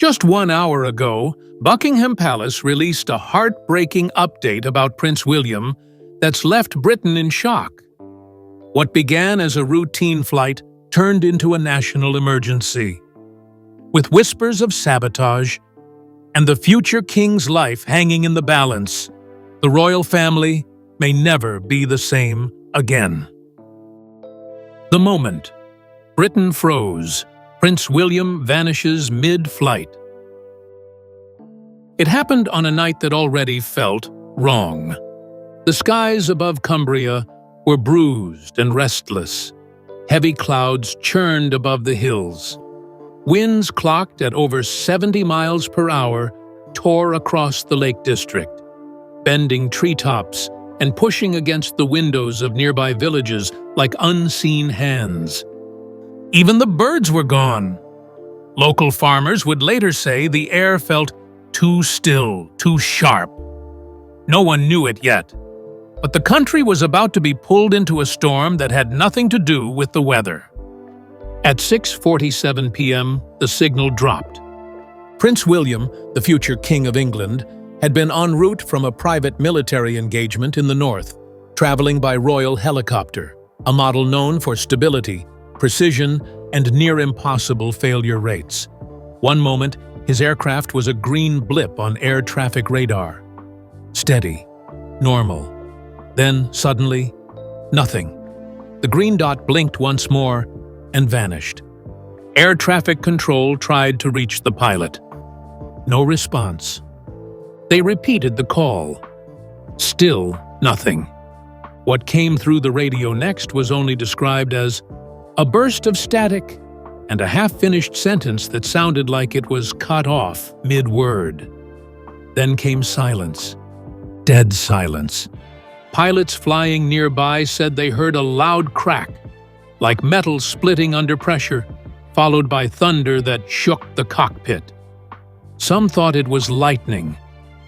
Just 1 hour ago, Buckingham Palace released a heartbreaking update about Prince William that's left Britain in shock. What began as a routine flight turned into a national emergency. With whispers of sabotage and the future king's life hanging in the balance, the royal family may never be the same again. The moment Britain froze, Prince William vanishes mid-flight. It happened on a night that already felt wrong. The skies above Cumbria were bruised and restless. Heavy clouds churned above the hills. Winds clocked at over 70 miles per hour tore across the Lake District, bending treetops and pushing against the windows of nearby villages like unseen hands. Even the birds were gone. Local farmers would later say the air felt too still, too sharp. No one knew it yet, but the country was about to be pulled into a storm that had nothing to do with the weather. At 6:47 p.m., the signal dropped. Prince William, the future King of England, had been en route from a private military engagement in the north, traveling by royal helicopter, a model known for stability, precision, and near-impossible failure rates. One moment, his aircraft was a green blip on air traffic radar. Steady, normal. Then, suddenly, nothing. The green dot blinked once more and vanished. Air traffic control tried to reach the pilot. No response. They repeated the call. Still nothing. What came through the radio next was only described as a burst of static and a half-finished sentence that sounded like it was cut off mid-word. Then came silence. Dead silence. Pilots flying nearby said they heard a loud crack, like metal splitting under pressure, followed by thunder that shook the cockpit. Some thought it was lightning.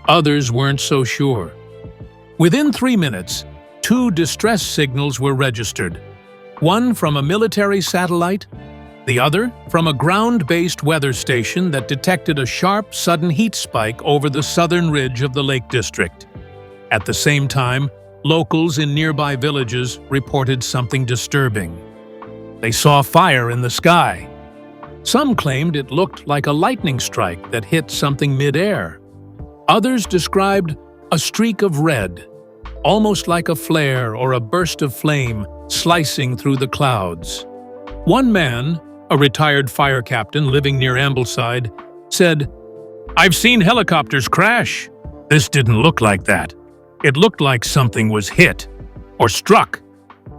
Others weren't so sure. Within 3 minutes, 2 distress signals were registered. One from a military satellite, the other from a ground-based weather station that detected a sharp, sudden heat spike over the southern ridge of the Lake District. At the same time, locals in nearby villages reported something disturbing. They saw fire in the sky. Some claimed it looked like a lightning strike that hit something mid-air. Others described a streak of red, almost like a flare or a burst of flame slicing through the clouds. One man, a retired fire captain living near Ambleside, said, "I've seen helicopters crash. This didn't look like that. It looked like something was hit or struck."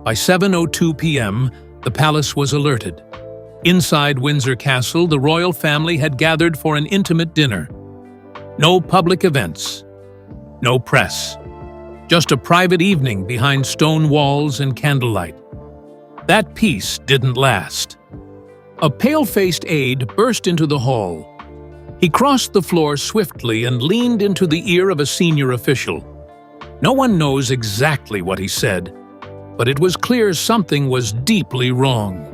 By 7:02 p.m., the palace was alerted. Inside Windsor Castle, the royal family had gathered for an intimate dinner. No public events, no press. Just a private evening behind stone walls and candlelight. That peace didn't last. A pale-faced aide burst into the hall. He crossed the floor swiftly and leaned into the ear of a senior official. No one knows exactly what he said, but it was clear something was deeply wrong.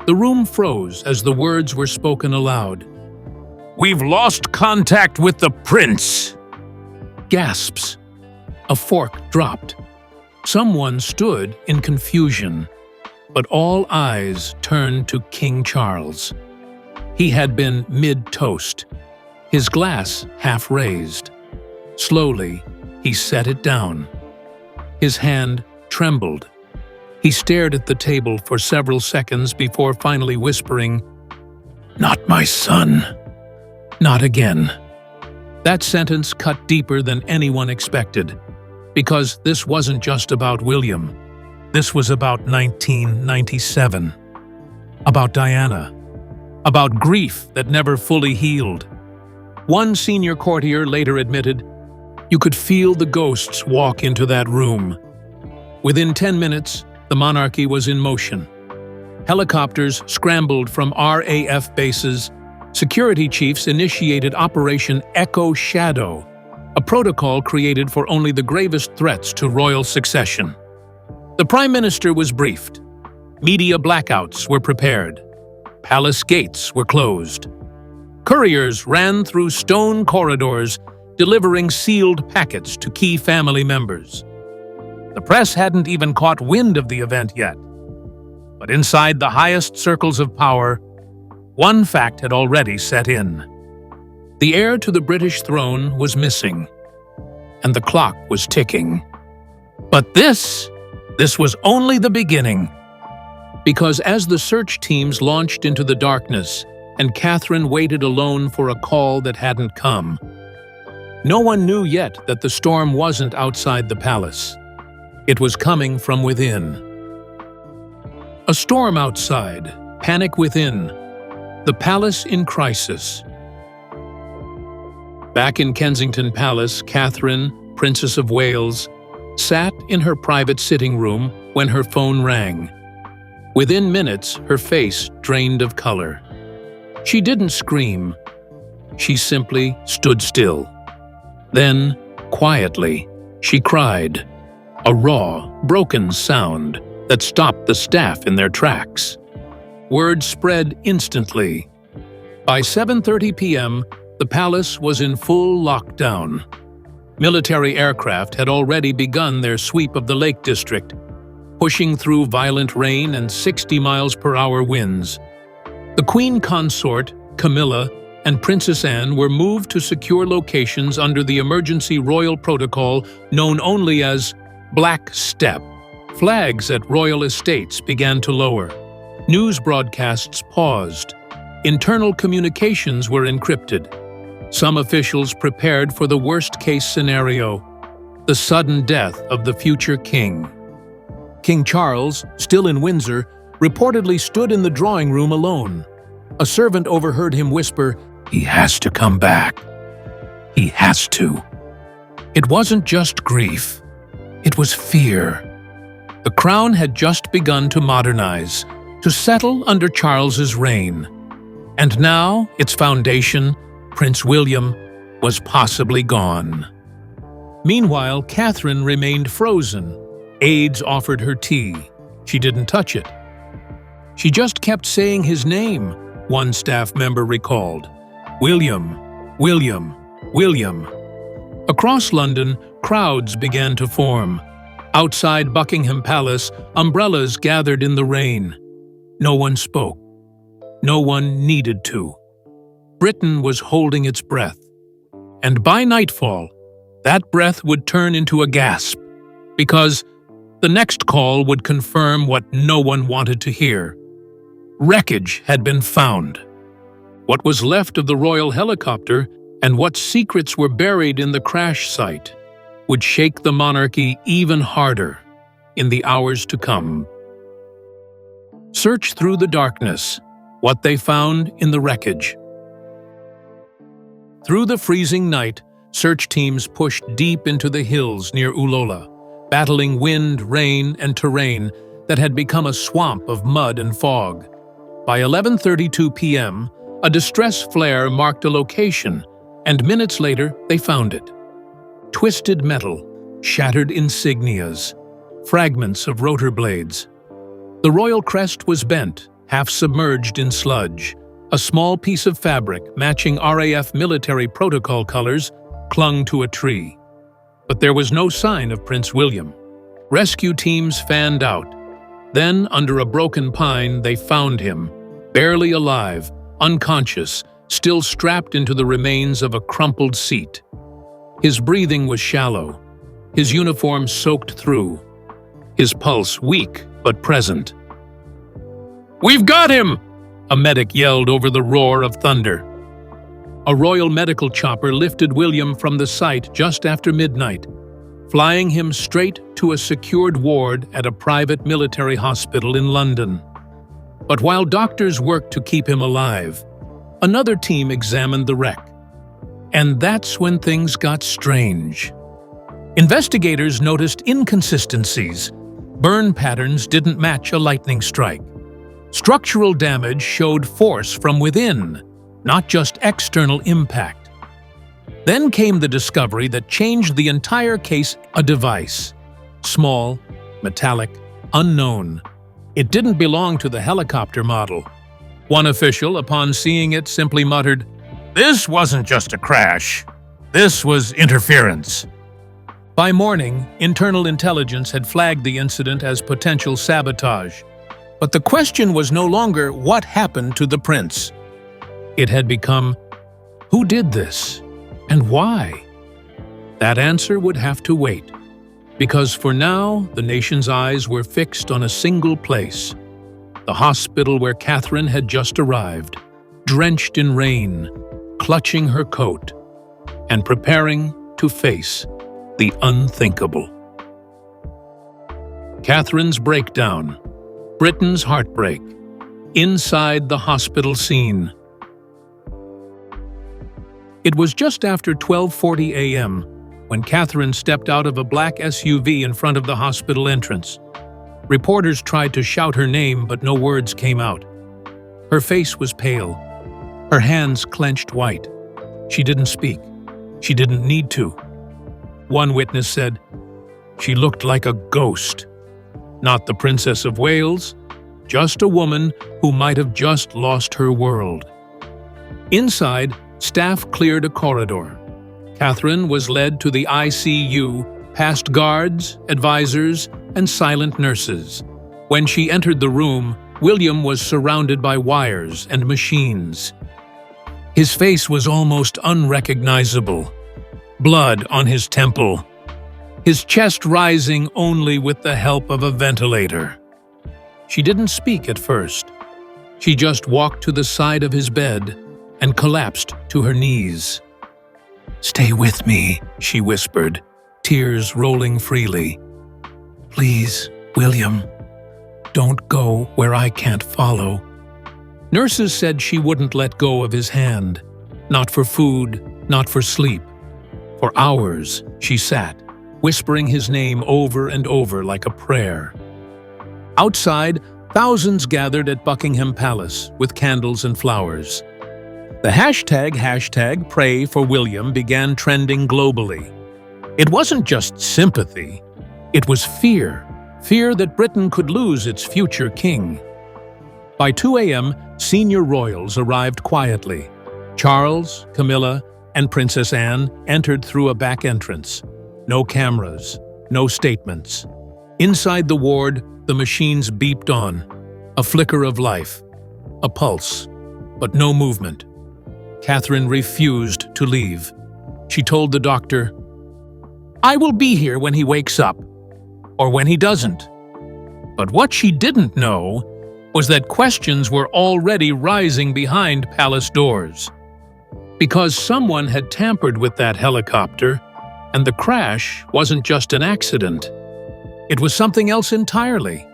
The room froze as the words were spoken aloud. "We've lost contact with the prince!" Gasps. A fork dropped. Someone stood in confusion, but all eyes turned to King Charles. He had been mid-toast, his glass half raised. Slowly, he set it down. His hand trembled. He stared at the table for several seconds before finally whispering, "Not my son. Not again." That sentence cut deeper than anyone expected, because this wasn't just about William. This was about 1997. About Diana. About grief that never fully healed. One senior courtier later admitted, "You could feel the ghosts walk into that room." Within 10 minutes, the monarchy was in motion. Helicopters scrambled from RAF bases. Security chiefs initiated Operation Echo Shadow, a protocol created for only the gravest threats to royal succession. The Prime Minister was briefed. Media blackouts were prepared. Palace gates were closed. Couriers ran through stone corridors, delivering sealed packets to key family members. The press hadn't even caught wind of the event yet. But inside the highest circles of power, one fact had already set in. The heir to the British throne was missing, and the clock was ticking. But this was only the beginning. Because as the search teams launched into the darkness and Catherine waited alone for a call that hadn't come, no one knew yet that the storm wasn't outside the palace. It was coming from within. A storm outside, panic within. The palace in crisis. Back in Kensington Palace, Catherine, Princess of Wales, sat in her private sitting room when her phone rang. Within minutes, her face drained of color. She didn't scream. She simply stood still. Then, quietly, she cried, a raw, broken sound that stopped the staff in their tracks. Word spread instantly. By 7:30 p.m., the palace was in full lockdown. Military aircraft had already begun their sweep of the Lake District, pushing through violent rain and 60 miles per hour winds. The Queen Consort, Camilla, and Princess Anne were moved to secure locations under the emergency royal protocol known only as Black Step. Flags at royal estates began to lower. News broadcasts paused. Internal communications were encrypted. Some officials prepared for the worst-case scenario, the sudden death of the future king. King Charles, still in Windsor, reportedly stood in the drawing room alone. A servant overheard him whisper, "He has to come back. He has to." It wasn't just grief. It was fear. The crown had just begun to modernize, to settle under Charles's reign. And now, its foundation, Prince William, was possibly gone. Meanwhile, Catherine remained frozen. Aides offered her tea. She didn't touch it. She just kept saying his name, one staff member recalled. William, William, William. Across London, crowds began to form. Outside Buckingham Palace, umbrellas gathered in the rain. No one spoke. No one needed to. Britain was holding its breath. And by nightfall, that breath would turn into a gasp, because the next call would confirm what no one wanted to hear. Wreckage had been found. What was left of the royal helicopter and what secrets were buried in the crash site would shake the monarchy even harder in the hours to come. Search through the darkness, what they found in the wreckage. Through the freezing night, search teams pushed deep into the hills near Ullola, battling wind, rain, and terrain that had become a swamp of mud and fog. By 11:32 p.m., a distress flare marked a location, and minutes later they found it. Twisted metal, shattered insignias, fragments of rotor blades. The royal crest was bent, half submerged in sludge. A small piece of fabric matching RAF military protocol colors clung to a tree. But there was no sign of Prince William. Rescue teams fanned out. Then, under a broken pine, they found him, barely alive, unconscious, still strapped into the remains of a crumpled seat. His breathing was shallow, his uniform soaked through, his pulse weak but present. "We've got him!" a medic yelled over the roar of thunder. A royal medical chopper lifted William from the site just after midnight, flying him straight to a secured ward at a private military hospital in London. But while doctors worked to keep him alive, another team examined the wreck. And that's when things got strange. Investigators noticed inconsistencies. Burn patterns didn't match a lightning strike. Structural damage showed force from within, not just external impact. Then came the discovery that changed the entire case: a device. Small, metallic, unknown. It didn't belong to the helicopter model. One official, upon seeing it, simply muttered, This wasn't just a crash. This was interference. By morning, internal intelligence had flagged the incident as potential sabotage. But the question was no longer what happened to the prince. It had become, who did this and why? That answer would have to wait, because for now the nation's eyes were fixed on a single place, the hospital where Catherine had just arrived, drenched in rain, clutching her coat, and preparing to face the unthinkable. Catherine's breakdown, Britain's heartbreak, inside the hospital scene. It was just after 12:40 a.m. when Catherine stepped out of a black SUV in front of the hospital entrance. Reporters tried to shout her name, but no words came out. Her face was pale, her hands clenched white. She didn't speak. She didn't need to. One witness said, "She looked like a ghost. Not the Princess of Wales, just a woman who might have just lost her world." Inside, staff cleared a corridor. Catherine was led to the ICU, past guards, advisors, and silent nurses. When she entered the room, William was surrounded by wires and machines. His face was almost unrecognizable. Blood on his temple, his chest rising only with the help of a ventilator. She didn't speak at first. She just walked to the side of his bed and collapsed to her knees. "Stay with me," she whispered, tears rolling freely. "Please, William, don't go where I can't follow." Nurses said she wouldn't let go of his hand, not for food, not for sleep. For hours, she sat, whispering his name over and over like a prayer. Outside, thousands gathered at Buckingham Palace with candles and flowers. The hashtag Pray for William began trending globally. It wasn't just sympathy, it was fear. Fear that Britain could lose its future king. By 2 a.m., senior royals arrived quietly. Charles, Camilla, and Princess Anne entered through a back entrance. No cameras, no statements. Inside the ward, the machines beeped on. A flicker of life, a pulse, but no movement. Catherine refused to leave. She told the doctor, "I will be here when he wakes up, or when he doesn't." But what she didn't know was that questions were already rising behind palace doors. Because someone had tampered with that helicopter, and the crash wasn't just an accident. It was something else entirely.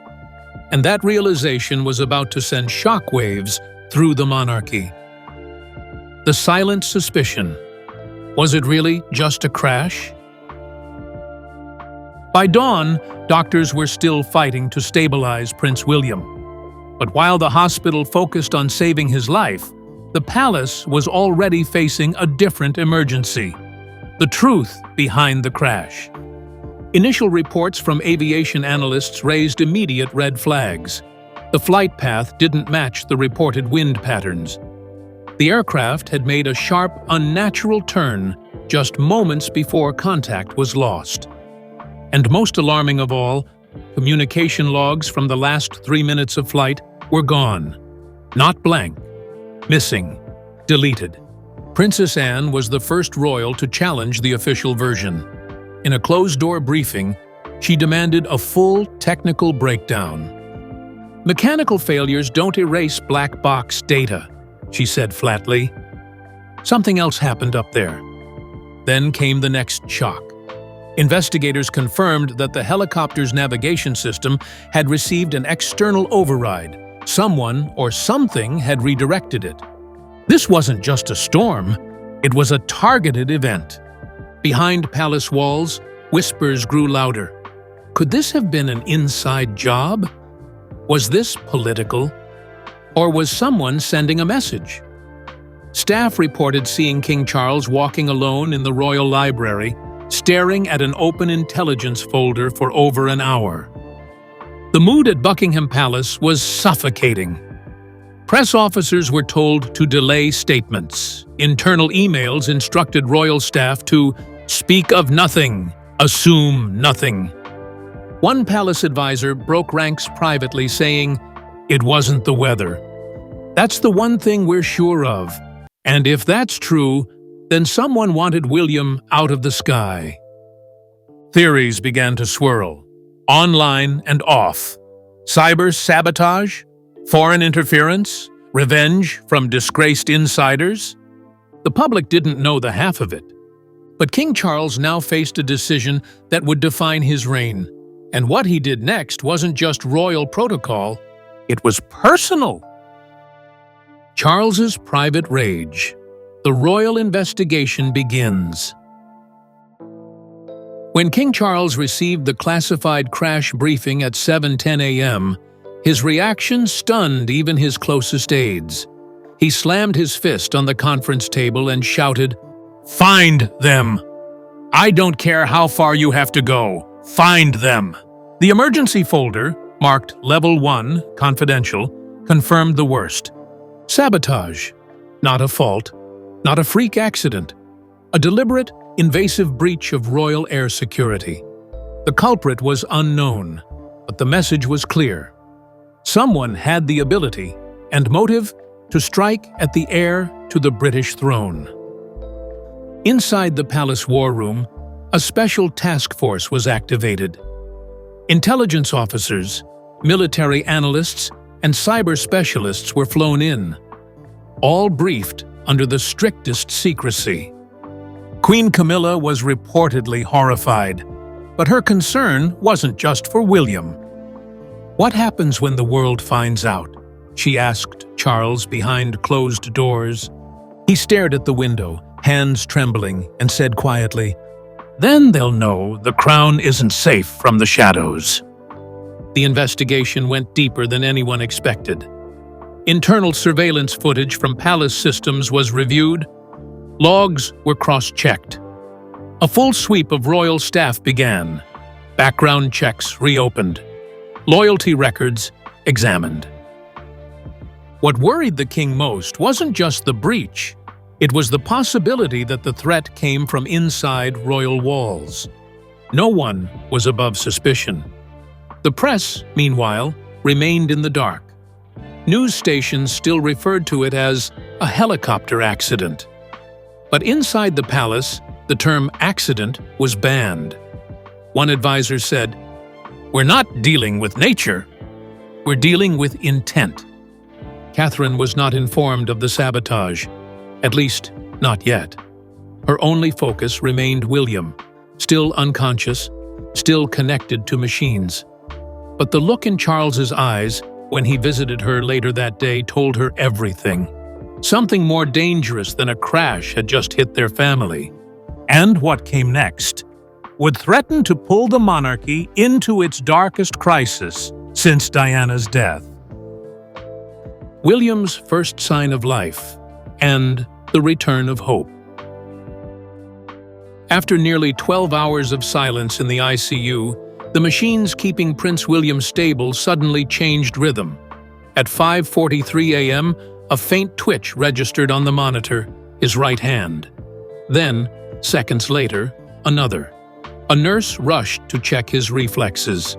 And that realization was about to send shockwaves through the monarchy. The silent suspicion. Was it really just a crash? By dawn, doctors were still fighting to stabilize Prince William. But while the hospital focused on saving his life, the palace was already facing a different emergency: the truth behind the crash. Initial reports from aviation analysts raised immediate red flags. The flight path didn't match the reported wind patterns. The aircraft had made a sharp, unnatural turn just moments before contact was lost. And most alarming of all, communication logs from the last 3 minutes of flight were gone. Not blank. Missing. Deleted. Princess Anne was the first royal to challenge the official version. In a closed-door briefing, she demanded a full technical breakdown. "Mechanical failures don't erase black box data," she said flatly. Something else happened up there. Then came the next shock. Investigators confirmed that the helicopter's navigation system had received an external override. Someone or something had redirected it. This wasn't just a storm, it was a targeted event. Behind palace walls, whispers grew louder. Could this have been an inside job? Was this political? Or was someone sending a message? Staff reported seeing King Charles walking alone in the royal library, staring at an open intelligence folder for over an hour. The mood at Buckingham Palace was suffocating. Press officers were told to delay statements. Internal emails instructed royal staff to speak of nothing, assume nothing. One palace advisor broke ranks privately, saying, "It wasn't the weather. That's the one thing we're sure of. And if that's true, then someone wanted William out of the sky." Theories began to swirl, online and off. Cyber sabotage? Foreign interference? Revenge from disgraced insiders? The public didn't know the half of it. But King Charles now faced a decision that would define his reign. And what he did next wasn't just royal protocol, it was personal. Charles's private rage. The royal investigation begins. When King Charles received the classified crash briefing at 7:10 a.m., his reaction stunned even his closest aides. He slammed his fist on the conference table and shouted, "Find them! I don't care how far you have to go. Find them!" The emergency folder, marked Level 1, Confidential, confirmed the worst. Sabotage. Not a fault. Not a freak accident. A deliberate, invasive breach of royal air security. The culprit was unknown, but the message was clear. Someone had the ability and motive to strike at the heir to the British throne. Inside the palace war room, a special task force was activated. Intelligence officers, military analysts, and cyber specialists were flown in, all briefed under the strictest secrecy. Queen Camilla was reportedly horrified, but her concern wasn't just for William. "What happens when the world finds out?" she asked Charles behind closed doors. He stared at the window, hands trembling, and said quietly, "Then they'll know the crown isn't safe from the shadows." The investigation went deeper than anyone expected. Internal surveillance footage from palace systems was reviewed. Logs were cross-checked. A full sweep of royal staff began. Background checks reopened. Loyalty records examined. What worried the king most wasn't just the breach. It was the possibility that the threat came from inside royal walls. No one was above suspicion. The press, meanwhile, remained in the dark. News stations still referred to it as a helicopter accident. But inside the palace, the term accident was banned. One advisor said, "We're not dealing with nature. We're dealing with intent." Catherine was not informed of the sabotage, at least not yet. Her only focus remained William, still unconscious, still connected to machines. But the look in Charles's eyes when he visited her later that day told her everything. Something more dangerous than a crash had just hit their family. And what came next would threaten to pull the monarchy into its darkest crisis since Diana's death. William's first sign of life, and the return of hope. After nearly 12 hours of silence in the ICU, the machines keeping Prince William stable suddenly changed rhythm. At 5:43 a.m., a faint twitch registered on the monitor, his right hand. Then, seconds later, another. A nurse rushed to check his reflexes.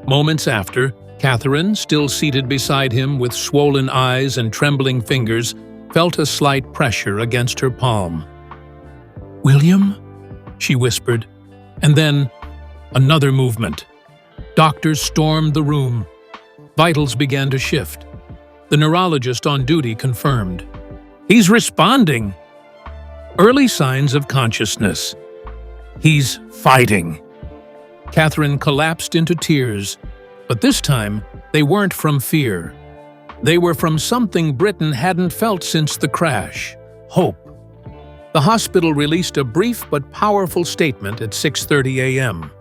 Moments after, Catherine, still seated beside him with swollen eyes and trembling fingers, felt a slight pressure against her palm. "William?" she whispered, and then another movement. Doctors stormed the room. Vitals began to shift. The neurologist on duty confirmed. "He's responding." Early signs of consciousness. "He's fighting." Catherine collapsed into tears, but this time they weren't from fear. They were from something Britain hadn't felt since the crash: hope. The hospital released a brief but powerful statement at 6:30 a.m.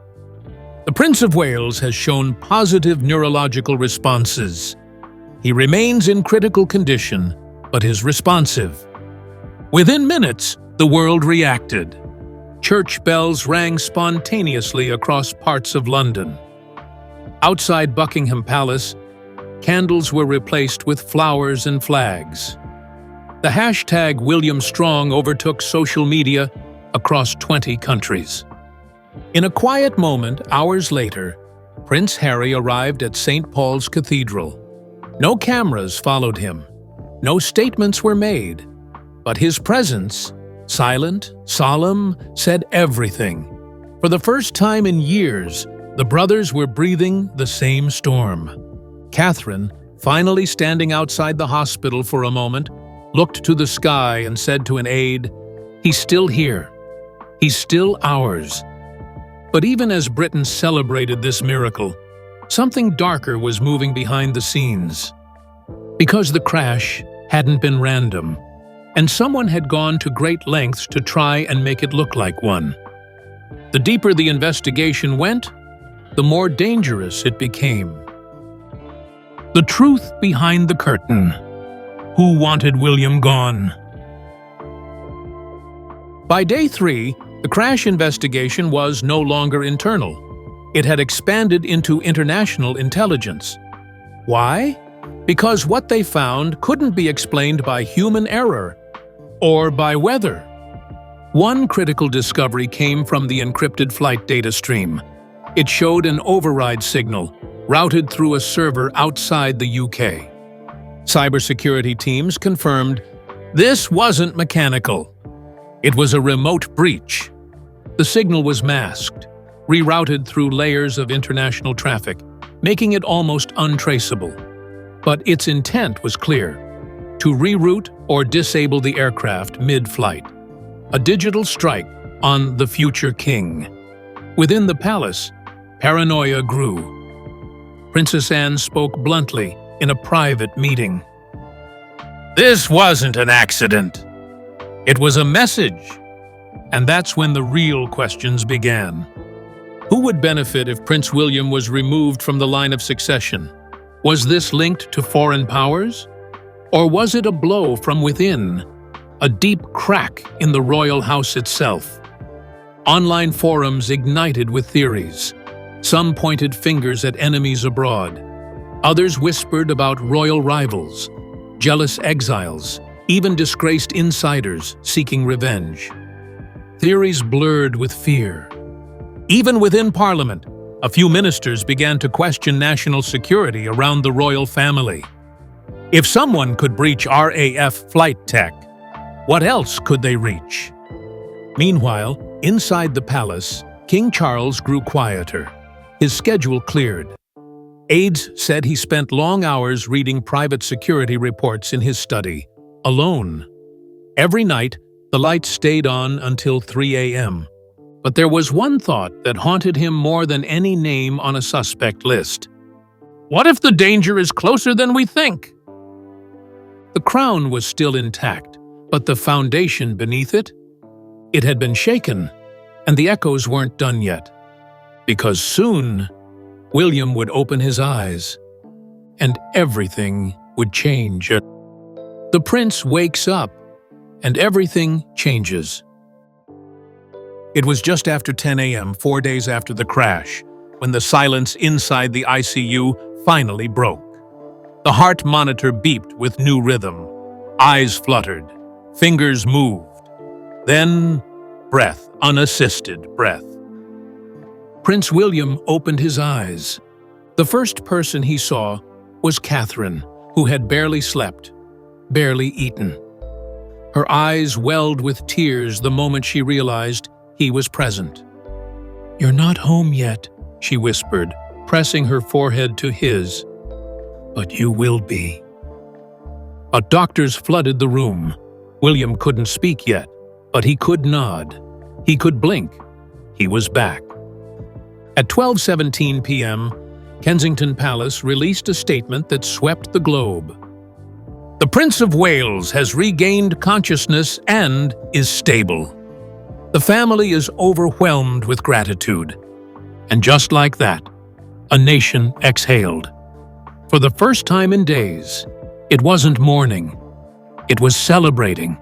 "The Prince of Wales has shown positive neurological responses. He remains in critical condition, but is responsive." Within minutes, the world reacted. Church bells rang spontaneously across parts of London. Outside Buckingham Palace, candles were replaced with flowers and flags. The hashtag William Strong overtook social media across 20 countries. In a quiet moment, hours later, Prince Harry arrived at St. Paul's Cathedral. No cameras followed him. No statements were made. But his presence, silent, solemn, said everything. For the first time in years, the brothers were breathing the same storm. Catherine, finally standing outside the hospital for a moment, looked to the sky and said to an aide, "He's still here. He's still ours." But even as Britain celebrated this miracle, something darker was moving behind the scenes. Because the crash hadn't been random, and someone had gone to great lengths to try and make it look like one. The deeper the investigation went, the more dangerous it became. The truth behind the curtain. Who wanted William gone? By day 3, the crash investigation was no longer internal. It had expanded into international intelligence. Why? Because what they found couldn't be explained by human error or by weather. One critical discovery came from the encrypted flight data stream. It showed an override signal routed through a server outside the UK. Cybersecurity teams confirmed this wasn't mechanical. It was a remote breach. The signal was masked, rerouted through layers of international traffic, making it almost untraceable. But its intent was clear: to reroute or disable the aircraft mid-flight. A digital strike on the future king. Within the palace, paranoia grew. Princess Anne spoke bluntly in a private meeting. "This wasn't an accident. It was a message." And that's when the real questions began. Who would benefit if Prince William was removed from the line of succession? Was this linked to foreign powers? Or was it a blow from within? A deep crack in the royal house itself? Online forums ignited with theories. Some pointed fingers at enemies abroad. Others whispered about royal rivals, jealous exiles, even disgraced insiders seeking revenge. Theories blurred with fear. Even within Parliament, a few ministers began to question national security around the royal family. If someone could breach RAF flight tech, what else could they reach? Meanwhile, inside the palace, King Charles grew quieter. His schedule cleared. Aides said he spent long hours reading private security reports in his study, alone. Every night, the lights stayed on until 3 a.m. But there was one thought that haunted him more than any name on a suspect list. What if the danger is closer than we think? The crown was still intact, but the foundation beneath it? It had been shaken, and the echoes weren't done yet. Because soon, William would open his eyes, and everything would change. The prince wakes up, and everything changes. It was just after 10 a.m., 4 days after the crash, when the silence inside the ICU finally broke. The heart monitor beeped with new rhythm. Eyes fluttered. Fingers moved. Then, breath, unassisted breath. Prince William opened his eyes. The first person he saw was Catherine, who had barely slept, barely eaten. Her eyes welled with tears the moment she realized he was present. "You're not home yet," she whispered, pressing her forehead to his. "But you will be." Doctors flooded the room. William couldn't speak yet, but he could nod. He could blink. He was back. At 12:17 p.m., Kensington Palace released a statement that swept the globe. "The Prince of Wales has regained consciousness and is stable. The family is overwhelmed with gratitude." And just like that, a nation exhaled. For the first time in days, it wasn't mourning. It was celebrating.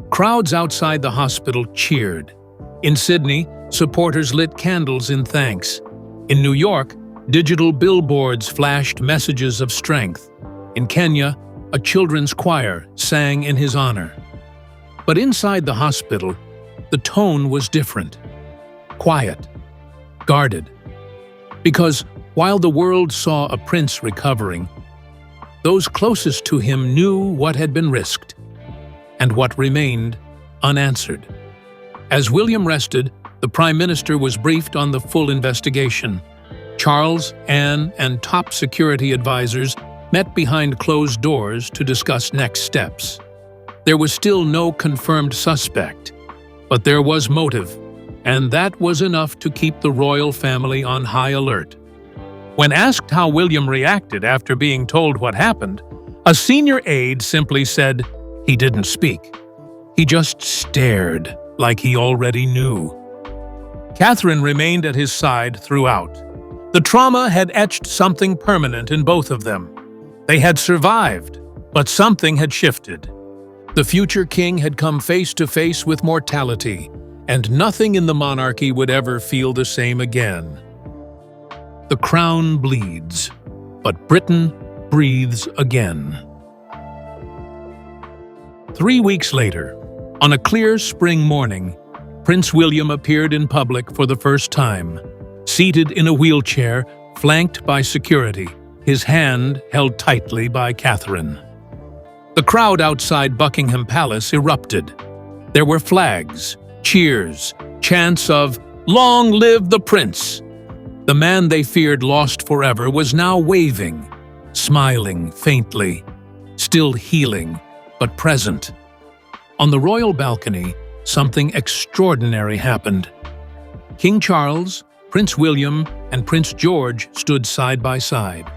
Crowds outside the hospital cheered. In Sydney, supporters lit candles in thanks. In New York, Digital billboards flashed messages of strength. In Kenya, a children's choir sang in his honor. But inside the hospital, the tone was different. Quiet, guarded. Because while the world saw a prince recovering, those closest to him knew what had been risked and what remained unanswered. As William rested, the Prime Minister was briefed on the full investigation. Charles, Anne, and top security advisors met behind closed doors to discuss next steps. There was still no confirmed suspect, but there was motive, and that was enough to keep the royal family on high alert. When asked how William reacted after being told what happened, a senior aide simply said he didn't speak. He just stared like he already knew. Catherine remained at his side throughout. The trauma had etched something permanent in both of them. They had survived, but something had shifted. The future king had come face to face with mortality, and nothing in the monarchy would ever feel the same again. The crown bleeds, but Britain breathes again. 3 weeks later, on a clear spring morning, Prince William appeared in public for the first time, seated in a wheelchair, flanked by security, his hand held tightly by Catherine. The crowd outside Buckingham Palace erupted. There were flags, cheers, chants of "Long live the Prince!" The man they feared lost forever was now waving, smiling faintly, still healing, but present. On the royal balcony, something extraordinary happened. King Charles, Prince William, and Prince George stood side by side.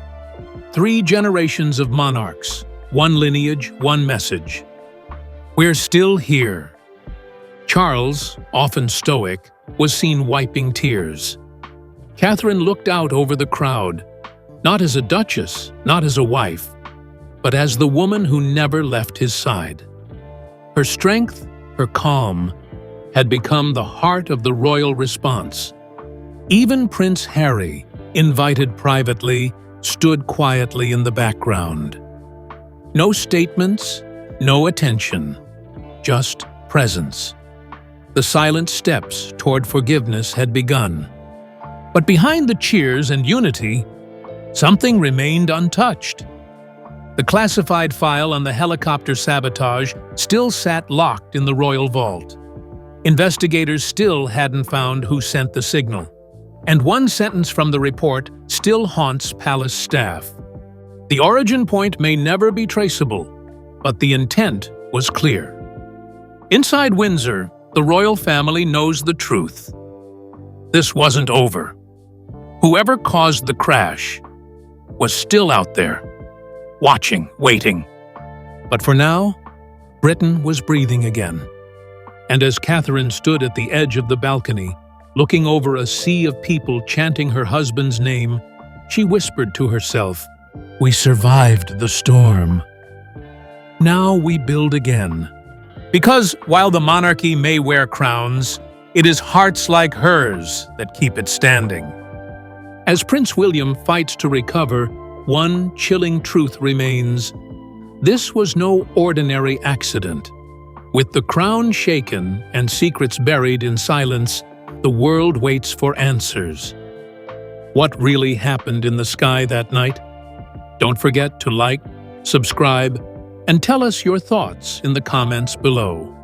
3 generations of monarchs, one lineage, one message. We're still here. Charles, often stoic, was seen wiping tears. Catherine looked out over the crowd, not as a duchess, not as a wife, but as the woman who never left his side. Her strength, her calm, had become the heart of the royal response. Even Prince Harry, invited privately, stood quietly in the background. No statements, no attention, just presence. The silent steps toward forgiveness had begun. But behind the cheers and unity, something remained untouched. The classified file on the helicopter sabotage still sat locked in the royal vault. Investigators still hadn't found who sent the signal. And one sentence from the report still haunts palace staff. The origin point may never be traceable, but the intent was clear. Inside Windsor, the royal family knows the truth. This wasn't over. Whoever caused the crash was still out there, watching, waiting. But for now, Britain was breathing again. And as Catherine stood at the edge of the balcony, looking over a sea of people chanting her husband's name, she whispered to herself, "We survived the storm. Now we build again." Because while the monarchy may wear crowns, it is hearts like hers that keep it standing. As Prince William fights to recover, one chilling truth remains. This was no ordinary accident. With the crown shaken and secrets buried in silence, the world waits for answers. What really happened in the sky that night? Don't forget to like, subscribe, and tell us your thoughts in the comments below.